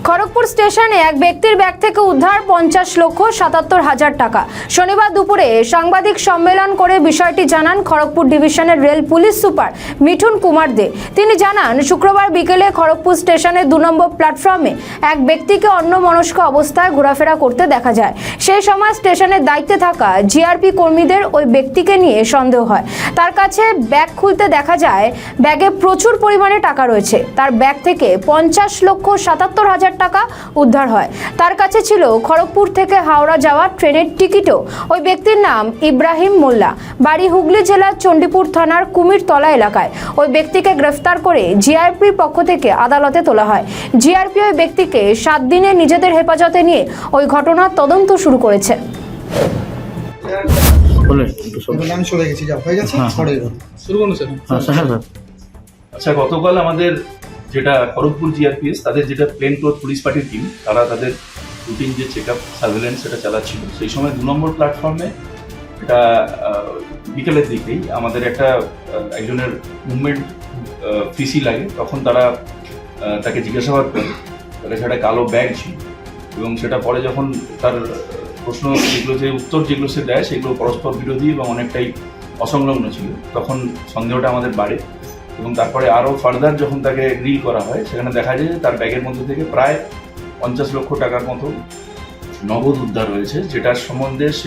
খড়গপুর স্টেশনে এক ব্যক্তির ব্যাগ থেকে উদ্ধার 50,77,000 টাকা। শনিবার দুপুরে সাংবাদিক সম্মেলন করে বিষয়টি জানান খড়গপুর ডিভিশনের rail police super Mithun Kumar Dey. তিনি জানান, শুক্রবার বিকেলে খড়গপুর স্টেশনের 2 নম্বর প্ল্যাটফর্মে এক ব্যক্তিকে অন্যমনস্ক অবস্থায় ঘোরাফেরা করতে দেখা যায়। সেই সময় স্টেশনের দায়িত্বে থাকা জিআরপি কর্মীদের ওই ব্যক্তিকে নিয়ে সন্দেহ হয়। তার কাছে ব্যাগ খুলতে দেখা যায় ব্যাগে প্রচুর পরিমাণে টাকা রয়েছে। তার ব্যাগ থেকে 50,77,000 টাকা উদ্ধার হয়। তার কাছে ছিল খড়গপুর থেকে হাওড়া যাওয়ার ট্রেনের টিকিটও। ওই ব্যক্তির নাম ইব্রাহিম মোল্লা, বাড়ি হুগলি জেলার চণ্ডীপুর থানার কুমিরতলা এলাকায়। ওই ব্যক্তিকে গ্রেফতার করে জিআরপির পক্ষ থেকে আদালতে তোলা হয়। জিআরপি ওই ব্যক্তিকে 7 দিনে নিজেদের হেফাজতে নিয়ে ওই ঘটনার তদন্ত শুরু করেছে। আচ্ছা, গতকাল আমাদের যেটা খড়গপুর জিআরপিএস তাদের যেটা প্লেন ক্লথ পুলিশ পার্টির টিম, তারা তাদের রুটিন যে চেক আপ সার্ভেলেন্স সেটা চালাচ্ছিল। সেই সময় 2 নম্বর প্ল্যাটফর্মে এটা বিকেলের দিকেই আমাদের একজনের মুভমেন্ট ফিসি লাগে। তখন তারা তাকে জিজ্ঞাসাবাদ করে, তাহলে সেটা কালো ব্যাগ ছিল এবং সেটা পরে যখন তার প্রশ্ন যেগুলো যে উত্তর যেগুলো সে দেয় সেগুলো পরস্পর বিরোধী এবং অনেকটাই অসংলগ্ন ছিল। তখন সন্দেহটা আমাদের বাড়ে এবং তারপরে আরও ফার্দার যখন তাকে গ্রিল করা হয় সেখানে দেখা যায় যে তার ব্যাগের মধ্যে থেকে প্রায় 50 লক্ষ টাকার মতো নগদ উদ্ধার হয়েছে, যেটার সম্বন্ধে